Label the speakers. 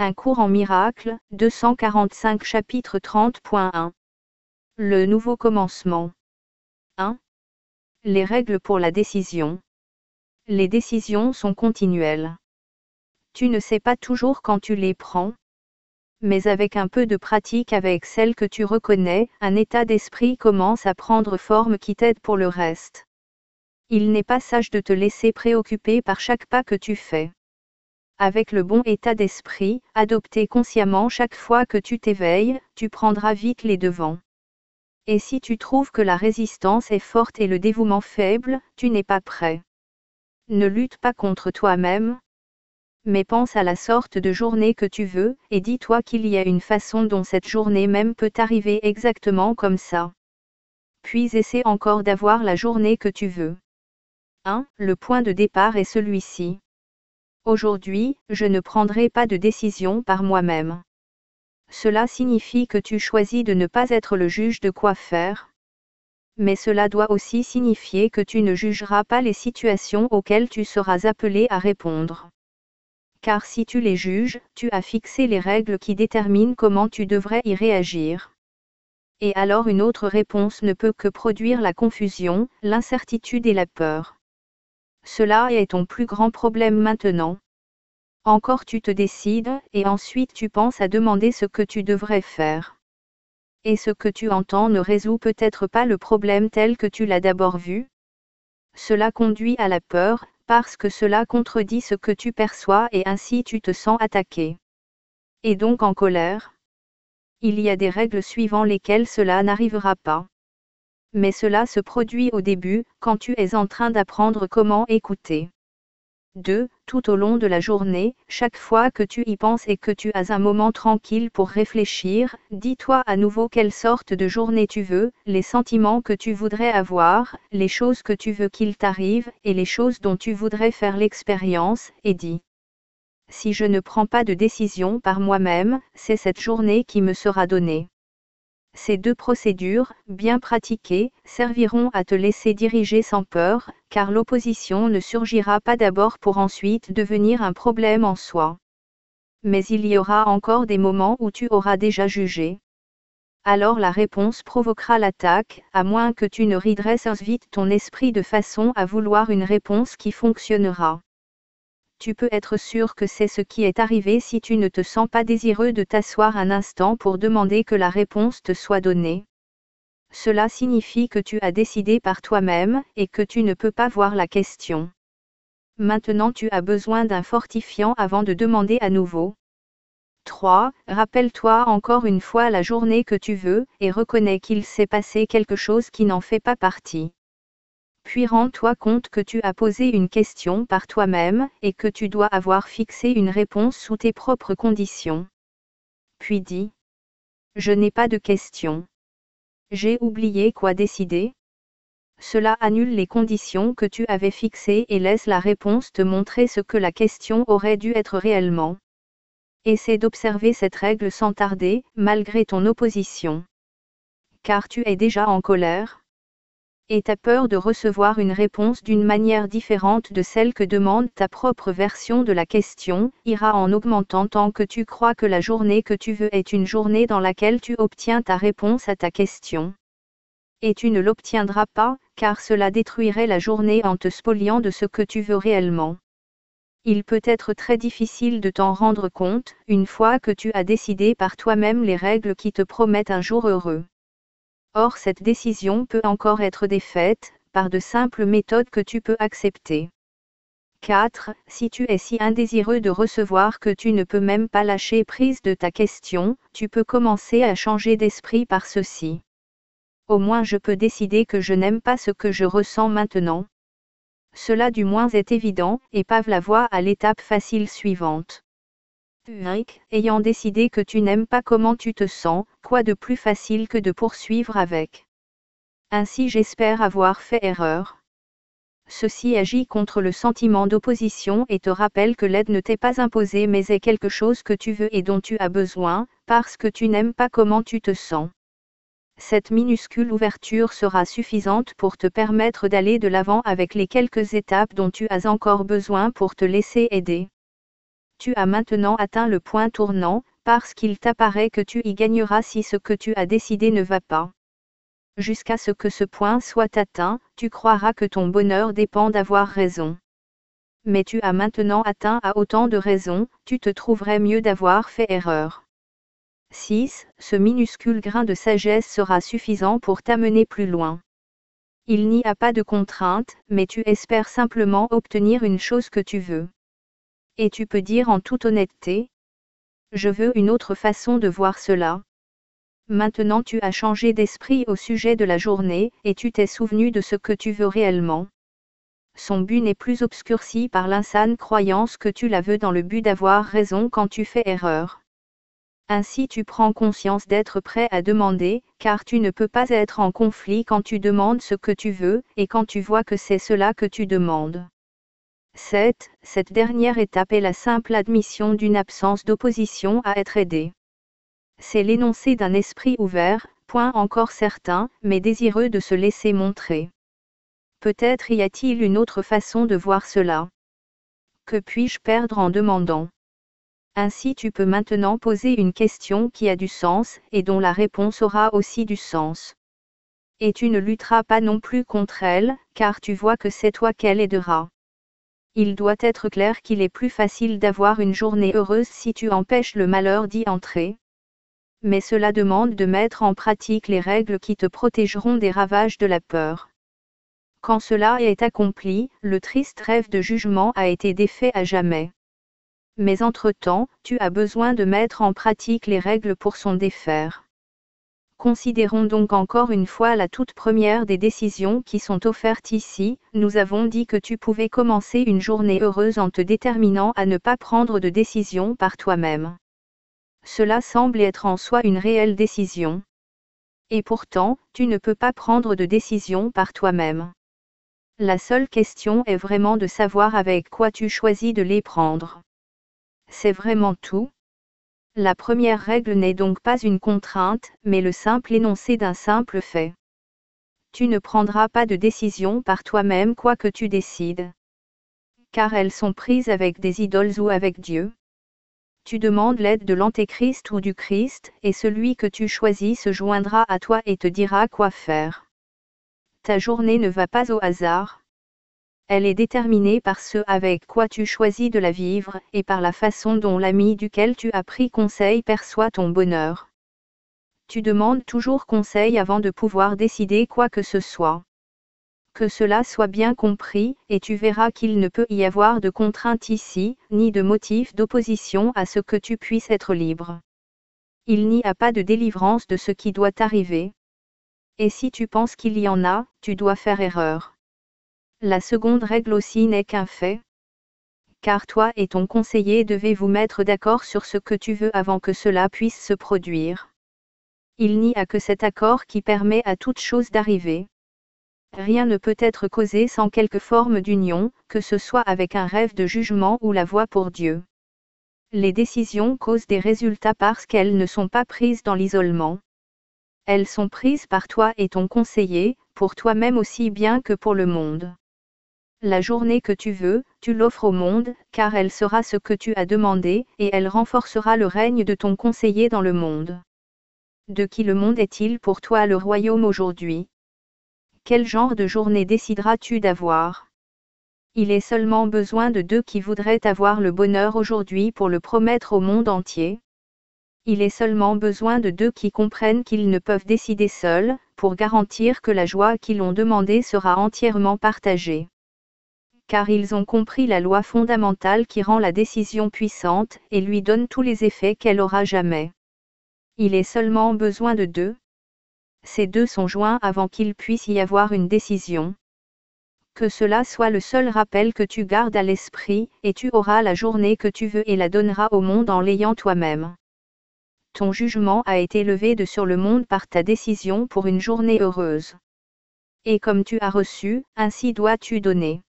Speaker 1: Un cours en miracle, 245 chapitre 30.1. Le nouveau commencement. 1. Les règles pour la décision. Les décisions sont continuelles. Tu ne sais pas toujours quand tu les prends. Mais avec un peu de pratique avec celle que tu reconnais, un état d'esprit commence à prendre forme qui t'aide pour le reste. Il n'est pas sage de te laisser préoccuper par chaque pas que tu fais. Avec le bon état d'esprit, adopté consciemment chaque fois que tu t'éveilles, tu prendras vite les devants. Et si tu trouves que la résistance est forte et le dévouement faible, tu n'es pas prêt. Ne lutte pas contre toi-même, mais pense à la sorte de journée que tu veux, et dis-toi qu'il y a une façon dont cette journée même peut arriver exactement comme ça. Puis essaie encore d'avoir la journée que tu veux. 1. Le point de départ est celui-ci. Aujourd'hui, je ne prendrai pas de décision par moi-même. Cela signifie que tu choisis de ne pas être le juge de quoi faire. Mais cela doit aussi signifier que tu ne jugeras pas les situations auxquelles tu seras appelé à répondre. Car si tu les juges, tu as fixé les règles qui déterminent comment tu devrais y réagir. Et alors une autre réponse ne peut que produire la confusion, l'incertitude et la peur. Cela est ton plus grand problème maintenant. Encore tu te décides, et ensuite tu penses à demander ce que tu devrais faire. Et ce que tu entends ne résout peut-être pas le problème tel que tu l'as d'abord vu. Cela conduit à la peur, parce que cela contredit ce que tu perçois et ainsi tu te sens attaqué. Et donc en colère. Il y a des règles suivant lesquelles cela n'arrivera pas. Mais cela se produit au début, quand tu es en train d'apprendre comment écouter. 2. Tout au long de la journée, chaque fois que tu y penses et que tu as un moment tranquille pour réfléchir, dis-toi à nouveau quelle sorte de journée tu veux, les sentiments que tu voudrais avoir, les choses que tu veux qu'il t'arrive, et les choses dont tu voudrais faire l'expérience, et dis. Si je ne prends pas de décision par moi-même, c'est cette journée qui me sera donnée. Ces deux procédures, bien pratiquées, serviront à te laisser diriger sans peur, car l'opposition ne surgira pas d'abord pour ensuite devenir un problème en soi. Mais il y aura encore des moments où tu auras déjà jugé. Alors la réponse provoquera l'attaque, à moins que tu ne redresses vite ton esprit de façon à vouloir une réponse qui fonctionnera. Tu peux être sûr que c'est ce qui est arrivé si tu ne te sens pas désireux de t'asseoir un instant pour demander que la réponse te soit donnée. Cela signifie que tu as décidé par toi-même, et que tu ne peux pas voir la question. Maintenant tu as besoin d'un fortifiant avant de demander à nouveau. 3. Rappelle-toi encore une fois la journée que tu veux, et reconnais qu'il s'est passé quelque chose qui n'en fait pas partie. Puis rends-toi compte que tu as posé une question par toi-même, et que tu dois avoir fixé une réponse sous tes propres conditions. Puis dis. Je n'ai pas de question. J'ai oublié quoi décider. Cela annule les conditions que tu avais fixées et laisse la réponse te montrer ce que la question aurait dû être réellement. Essaie d'observer cette règle sans tarder, malgré ton opposition. Car tu es déjà en colère. Et t'as peur de recevoir une réponse d'une manière différente de celle que demande ta propre version de la question, ira en augmentant tant que tu crois que la journée que tu veux est une journée dans laquelle tu obtiens ta réponse à ta question. Et tu ne l'obtiendras pas, car cela détruirait la journée en te spoliant de ce que tu veux réellement. Il peut être très difficile de t'en rendre compte, une fois que tu as décidé par toi-même les règles qui te promettent un jour heureux. Or cette décision peut encore être défaite, par de simples méthodes que tu peux accepter. 4. Si tu es si indésireux de recevoir que tu ne peux même pas lâcher prise de ta question, tu peux commencer à changer d'esprit par ceci. Au moins je peux décider que je n'aime pas ce que je ressens maintenant. Cela du moins est évident, et pave la voie à l'étape facile suivante. 5. Ayant décidé que tu n'aimes pas comment tu te sens, quoi de plus facile que de poursuivre avec. Ainsi j'espère avoir fait erreur. Ceci agit contre le sentiment d'opposition et te rappelle que l'aide ne t'est pas imposée mais est quelque chose que tu veux et dont tu as besoin, parce que tu n'aimes pas comment tu te sens. Cette minuscule ouverture sera suffisante pour te permettre d'aller de l'avant avec les quelques étapes dont tu as encore besoin pour te laisser aider. tu as maintenant atteint le point tournant, parce qu'il t'apparaît que tu y gagneras si ce que tu as décidé ne va pas. Jusqu'à ce que ce point soit atteint, tu croiras que ton bonheur dépend d'avoir raison. Mais tu as maintenant atteint à autant de raisons, tu te trouverais mieux d'avoir fait erreur. 6. Ce minuscule grain de sagesse sera suffisant pour t'amener plus loin. Il n'y a pas de contrainte, mais tu espères simplement obtenir une chose que tu veux. Et tu peux dire en toute honnêteté, je veux une autre façon de voir cela. Maintenant tu as changé d'esprit au sujet de la journée, et tu t'es souvenu de ce que tu veux réellement. Son but n'est plus obscurci par l'insane croyance que tu la veux dans le but d'avoir raison quand tu fais erreur. Ainsi tu prends conscience d'être prêt à demander, car tu ne peux pas être en conflit quand tu demandes ce que tu veux, et quand tu vois que c'est cela que tu demandes. 7. Cette dernière étape est la simple admission d'une absence d'opposition à être aidé. C'est l'énoncé d'un esprit ouvert, point encore certain, mais désireux de se laisser montrer. Peut-être y a-t-il une autre façon de voir cela. Que puis-je perdre en demandant? Ainsi tu peux maintenant poser une question qui a du sens, et dont la réponse aura aussi du sens. Et tu ne lutteras pas non plus contre elle, car tu vois que c'est toi qu'elle aidera. Il doit être clair qu'il est plus facile d'avoir une journée heureuse si tu empêches le malheur d'y entrer. Mais cela demande de mettre en pratique les règles qui te protégeront des ravages de la peur. Quand cela est accompli, le triste rêve de jugement a été défait à jamais. Mais entre-temps, tu as besoin de mettre en pratique les règles pour s'en défaire. Considérons donc encore une fois la toute première des décisions qui sont offertes ici. Nous avons dit que tu pouvais commencer une journée heureuse en te déterminant à ne pas prendre de décision par toi-même. Cela semble être en soi une réelle décision. Et pourtant, tu ne peux pas prendre de décision par toi-même. La seule question est vraiment de savoir avec quoi tu choisis de les prendre. C'est vraiment tout. La première règle n'est donc pas une contrainte, mais le simple énoncé d'un simple fait. Tu ne prendras pas de décision par toi-même quoi que tu décides. Car elles sont prises avec des idoles ou avec Dieu. Tu demandes l'aide de l'Antéchrist ou du Christ, et celui que tu choisis se joindra à toi et te dira quoi faire. Ta journée ne va pas au hasard. Elle est déterminée par ce avec quoi tu choisis de la vivre, et par la façon dont l'ami duquel tu as pris conseil perçoit ton bonheur. Tu demandes toujours conseil avant de pouvoir décider quoi que ce soit. Que cela soit bien compris, et tu verras qu'il ne peut y avoir de contrainte ici, ni de motif d'opposition à ce que tu puisses être libre. Il n'y a pas de délivrance de ce qui doit arriver. Et si tu penses qu'il y en a, tu dois faire erreur. La seconde règle aussi n'est qu'un fait. Car toi et ton conseiller devez vous mettre d'accord sur ce que tu veux avant que cela puisse se produire. Il n'y a que cet accord qui permet à toute chose d'arriver. Rien ne peut être causé sans quelque forme d'union, que ce soit avec un rêve de jugement ou la voie pour Dieu. Les décisions causent des résultats parce qu'elles ne sont pas prises dans l'isolement. Elles sont prises par toi et ton conseiller, pour toi-même aussi bien que pour le monde. La journée que tu veux, tu l'offres au monde, car elle sera ce que tu as demandé, et elle renforcera le règne de ton conseiller dans le monde. De qui le monde est-il pour toi le royaume aujourd'hui? Quel genre de journée décideras-tu d'avoir? Il est seulement besoin de deux qui voudraient avoir le bonheur aujourd'hui pour le promettre au monde entier. Il est seulement besoin de deux qui comprennent qu'ils ne peuvent décider seuls, pour garantir que la joie qu'ils ont demandée sera entièrement partagée. Car ils ont compris la loi fondamentale qui rend la décision puissante, et lui donne tous les effets qu'elle aura jamais. Il est seulement besoin de deux. Ces deux sont joints avant qu'il puisse y avoir une décision. Que cela soit le seul rappel que tu gardes à l'esprit, et tu auras la journée que tu veux et la donneras au monde en l'ayant toi-même. Ton jugement a été levé de sur le monde par ta décision pour une journée heureuse. Et comme tu as reçu, ainsi dois-tu donner.